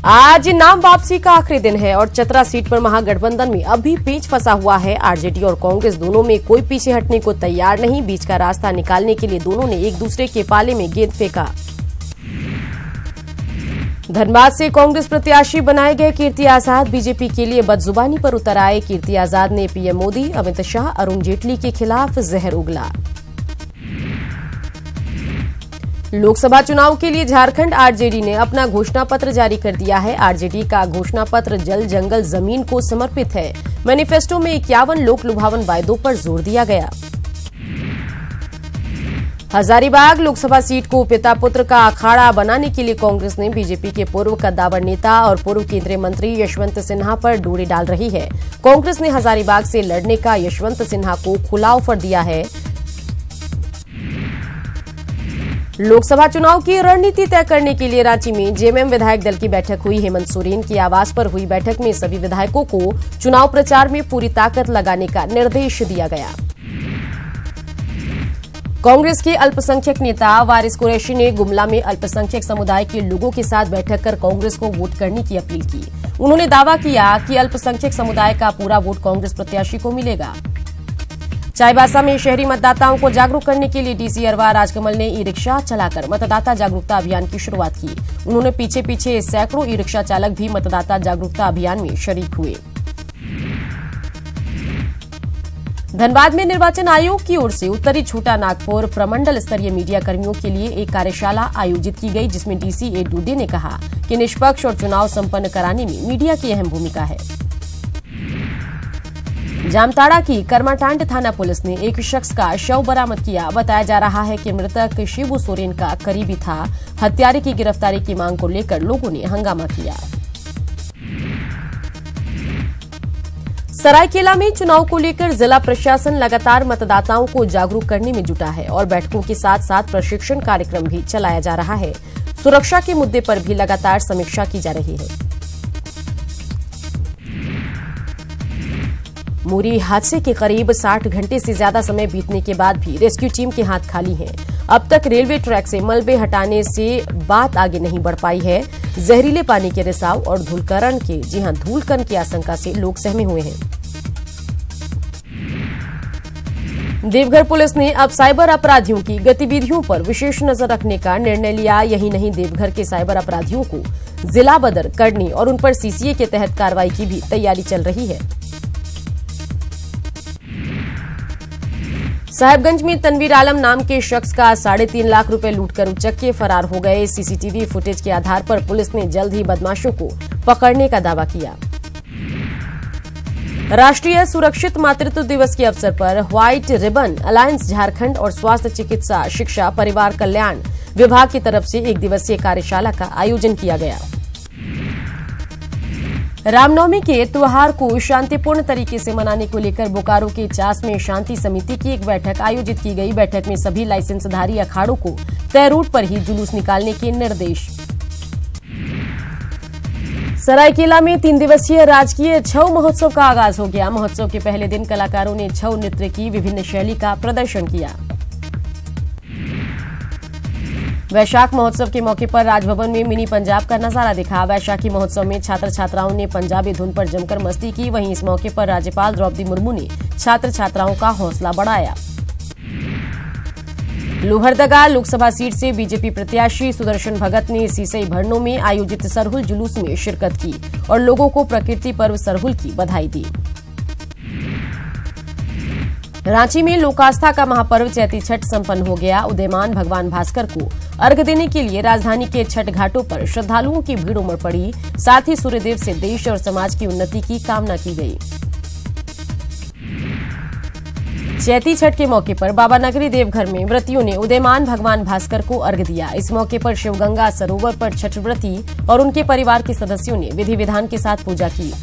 आज नाम वापसी का आखिरी दिन है और चतरा सीट पर महागठबंधन में अभी पेच फंसा हुआ है। आरजेडी और कांग्रेस दोनों में कोई पीछे हटने को तैयार नहीं। बीच का रास्ता निकालने के लिए दोनों ने एक दूसरे के पाले में गेंद फेंका। धनबाद से कांग्रेस प्रत्याशी बनाए गए कीर्ति आजाद बीजेपी के लिए बदजुबानी पर उतर आए। कीर्ति आजाद ने पीएम मोदी, अमित शाह, अरुण जेटली के खिलाफ जहर उगला। लोकसभा चुनाव के लिए झारखंड आरजेडी ने अपना घोषणा पत्र जारी कर दिया है। आरजेडी का घोषणा पत्र जल, जंगल, जमीन को समर्पित है। मैनिफेस्टो में 51 लोक लुभावन वायदों पर जोर दिया गया। हजारीबाग लोकसभा सीट को पिता पुत्र का अखाड़ा बनाने के लिए कांग्रेस ने बीजेपी के पूर्व कद्दावर नेता और पूर्व केंद्रीय मंत्री यशवंत सिन्हा पर डोरी डाल रही है। कांग्रेस ने हजारीबाग से लड़ने का यशवंत सिन्हा को खुला ऑफर दिया है। लोकसभा चुनाव की रणनीति तय करने के लिए रांची में जेएमएम विधायक दल की बैठक हुई। हेमंत सोरेन के आवास पर हुई बैठक में सभी विधायकों को चुनाव प्रचार में पूरी ताकत लगाने का निर्देश दिया गया। कांग्रेस के अल्पसंख्यक नेता वारिस कुरैशी ने गुमला में अल्पसंख्यक समुदाय के लोगों के साथ बैठक कर कांग्रेस को वोट करने की अपील की। उन्होंने दावा किया कि अल्पसंख्यक समुदाय का पूरा वोट कांग्रेस प्रत्याशी को मिलेगा। चाईबासा में शहरी मतदाताओं को जागरूक करने के लिए डीसी अरवा राजकमल ने ई रिक्शा चलाकर मतदाता जागरूकता अभियान की शुरुआत की। उन्होंने पीछे पीछे सैकड़ों ई रिक्शा चालक भी मतदाता जागरूकता अभियान में शरीक हुए। धनबाद में निर्वाचन आयोग की ओर से उत्तरी छोटा नागपुर प्रमंडल स्तरीय मीडिया कर्मियों के लिए एक कार्यशाला आयोजित की गई, जिसमें डीसी ए डूडे ने कहा कि निष्पक्ष और चुनाव संपन्न कराने में मीडिया की अहम भूमिका है। जामताड़ा की कर्माटांड थाना पुलिस ने एक शख्स का शव बरामद किया। बताया जा रहा है कि मृतक शिबू सोरेन का करीबी था। हत्यारे की गिरफ्तारी की मांग को लेकर लोगों ने हंगामा किया। सरायकेला में चुनाव को लेकर जिला प्रशासन लगातार मतदाताओं को जागरूक करने में जुटा है और बैठकों के साथ साथ प्रशिक्षण कार्यक्रम भी चलाया जा रहा है। सुरक्षा के मुद्दे पर भी लगातार समीक्षा की जा रही है। मुरी हादसे के करीब 60 घंटे से ज्यादा समय बीतने के बाद भी रेस्क्यू टीम के हाथ खाली हैं। अब तक रेलवे ट्रैक से मलबे हटाने से बात आगे नहीं बढ़ पाई है। जहरीले पानी के रिसाव और धूलकण की आशंका से लोग सहमे हुए हैं। देवघर पुलिस ने अब साइबर अपराधियों की गतिविधियों पर विशेष नजर रखने का निर्णय लिया। यही नहीं, देवघर के साइबर अपराधियों को जिला बदर करने और उन पर सीसीए के तहत कार्रवाई की भी तैयारी चल रही है। साहिबगंज में तनवीर आलम नाम के शख्स का 3.5 लाख रुपए लूटकर उचक्के फरार हो गए। सीसीटीवी फुटेज के आधार पर पुलिस ने जल्द ही बदमाशों को पकड़ने का दावा किया। राष्ट्रीय सुरक्षित मातृत्व दिवस के अवसर पर व्हाइट रिबन अलायंस झारखंड और स्वास्थ्य चिकित्सा शिक्षा परिवार कल्याण विभाग की तरफ से एक दिवसीय कार्यशाला का आयोजन किया गया। रामनवमी के त्योहार को शांतिपूर्ण तरीके से मनाने को लेकर बोकारो के चास में शांति समिति की एक बैठक आयोजित की गई। बैठक में सभी लाइसेंसधारी अखाड़ों को तय रूट पर ही जुलूस निकालने के निर्देश। सरायकेला में 3 दिवसीय राजकीय छऊ महोत्सव का आगाज हो गया। महोत्सव के पहले दिन कलाकारों ने छऊ नृत्य की विभिन्न शैली का प्रदर्शन किया। वैशाख महोत्सव के मौके पर राजभवन में मिनी पंजाब का नजारा दिखा। वैशाखी महोत्सव में छात्र छात्राओं ने पंजाबी धुन पर जमकर मस्ती की। वहीं इस मौके पर राज्यपाल द्रौपदी मुर्मू ने छात्र छात्राओं का हौसला बढ़ाया। लोहरदगा लोकसभा सीट से बीजेपी प्रत्याशी सुदर्शन भगत ने सीसई भरनों में आयोजित सरहुल जुलूस में शिरकत की और लोगों को प्रकृति पर्व सरहुल की बधाई दी। रांची में लोकास्था का महापर्व चैती छठ संपन्न हो गया। उदयमान भगवान भास्कर को अर्घ्य देने के लिए राजधानी के छठ घाटों पर श्रद्धालुओं की भीड़ उमड़ पड़ी। साथ ही सूर्यदेव से देश और समाज की उन्नति की कामना की गई। चैती छठ के मौके पर बाबा नगरी देवघर में व्रतियों ने उदयमान भगवान भास्कर को अर्घ्य दिया। इस मौके पर शिवगंगा सरोवर पर छठ व्रती और उनके परिवार के सदस्यों ने विधि विधान के साथ पूजा की।